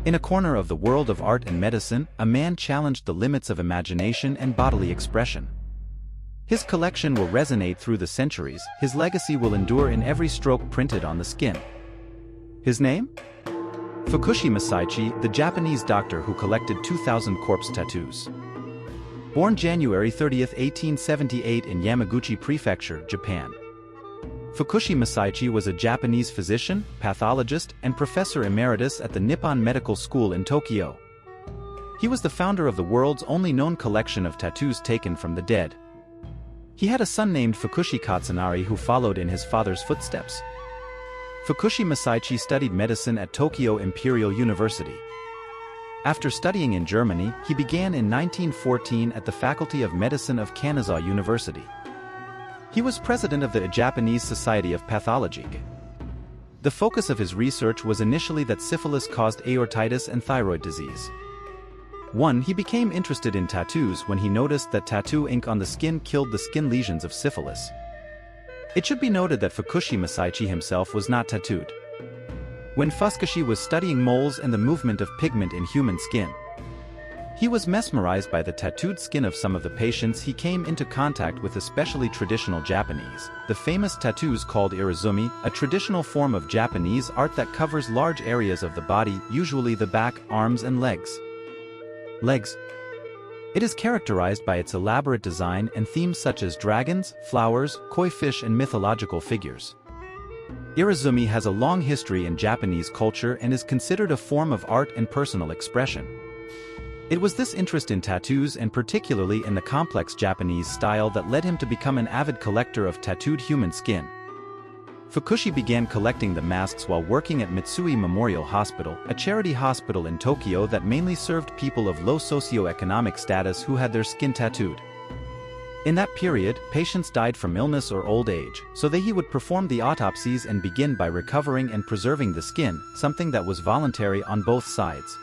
In a corner of the world of art and medicine, a man challenged the limits of imagination and bodily expression. His collection will resonate through the centuries, his legacy will endure in every stroke printed on the skin. His name? Fukushi Masaichi, the Japanese doctor who collected 2,000 corpse tattoos. Born January 30, 1878 in Yamaguchi Prefecture, Japan. Fukushi Masaichi was a Japanese physician, pathologist, and professor emeritus at the Nippon Medical School in Tokyo. He was the founder of the world's only known collection of tattoos taken from the dead. He had a son named Fukushi Katsunari who followed in his father's footsteps. Fukushi Masaichi studied medicine at Tokyo Imperial University. After studying in Germany, he began in 1914 at the Faculty of Medicine of Kanazawa University. He was president of the Japanese Society of Pathology. The focus of his research was initially that syphilis caused aortitis and thyroid disease. He became interested in tattoos when he noticed that tattoo ink on the skin killed the skin lesions of syphilis. It should be noted that Fukushi Masaichi himself was not tattooed. When Fukushi was studying moles and the movement of pigment in human skin, he was mesmerized by the tattooed skin of some of the patients he came into contact with, especially traditional Japanese, the famous tattoos called irezumi, a traditional form of Japanese art that covers large areas of the body, usually the back, arms and legs. It is characterized by its elaborate design and themes such as dragons, flowers, koi fish and mythological figures. Irezumi has a long history in Japanese culture and is considered a form of art and personal expression. It was this interest in tattoos and particularly in the complex Japanese style that led him to become an avid collector of tattooed human skin. Fukushi began collecting the masks while working at Mitsui Memorial Hospital, a charity hospital in Tokyo that mainly served people of low socioeconomic status who had their skin tattooed. In that period, patients died from illness or old age, so he would perform the autopsies and begin by recovering and preserving the skin, something that was voluntary on both sides.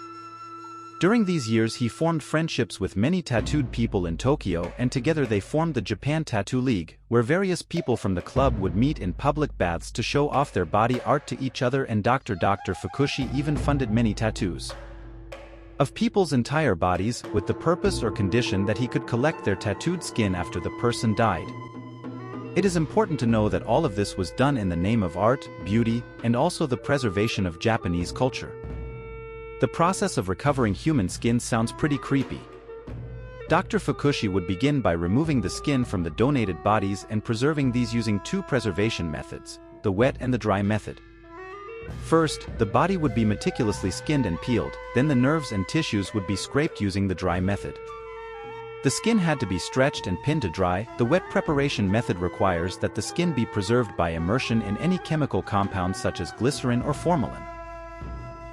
During these years he formed friendships with many tattooed people in Tokyo and together they formed the Japan Tattoo League, where various people from the club would meet in public baths to show off their body art to each other, and Dr. Fukushi even funded many tattoos of people's entire bodies with the purpose or condition that he could collect their tattooed skin after the person died. It is important to know that all of this was done in the name of art, beauty, and also the preservation of Japanese culture. The process of recovering human skin sounds pretty creepy. Dr. Fukushi would begin by removing the skin from the donated bodies and preserving these using two preservation methods, the wet and the dry method. First, the body would be meticulously skinned and peeled, then the nerves and tissues would be scraped using the dry method. The skin had to be stretched and pinned to dry. The wet preparation method requires that the skin be preserved by immersion in any chemical compound such as glycerin or formalin.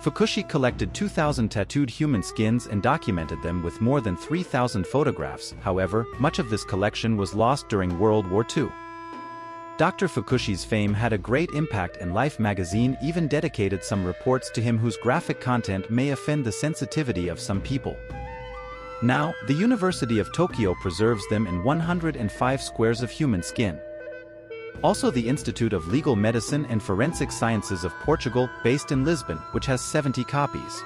Fukushi collected 2,000 tattooed human skins and documented them with more than 3,000 photographs. However, much of this collection was lost during World War II. Dr. Fukushi's fame had a great impact, and Life magazine even dedicated some reports to him whose graphic content may offend the sensitivity of some people. Now, the University of Tokyo preserves them in 105 squares of human skin. Also, the Institute of Legal Medicine and Forensic Sciences of Portugal, based in Lisbon, which has 70 copies.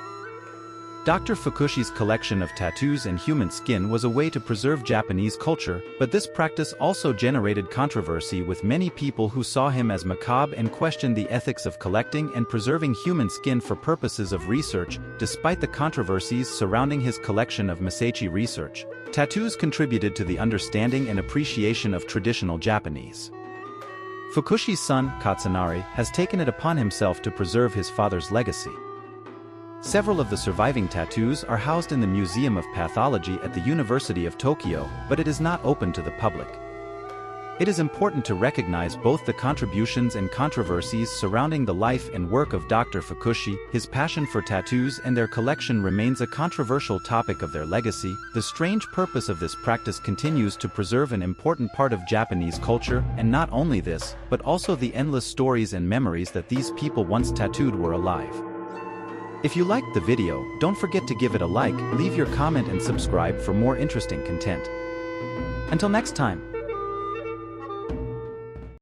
Dr. Fukushi's collection of tattoos and human skin was a way to preserve Japanese culture, but this practice also generated controversy with many people who saw him as macabre and questioned the ethics of collecting and preserving human skin for purposes of research. Despite the controversies surrounding his collection of Masaichi research, tattoos contributed to the understanding and appreciation of traditional Japanese. Fukushi's son, Katsunari, has taken it upon himself to preserve his father's legacy. Several of the surviving tattoos are housed in the Museum of Pathology at the University of Tokyo, but it is not open to the public. It is important to recognize both the contributions and controversies surrounding the life and work of Dr. Fukushi. His passion for tattoos and their collection remains a controversial topic of their legacy. The strange purpose of this practice continues to preserve an important part of Japanese culture, and not only this, but also the endless stories and memories that these people once tattooed were alive. If you liked the video, don't forget to give it a like, leave your comment and subscribe for more interesting content. Until next time.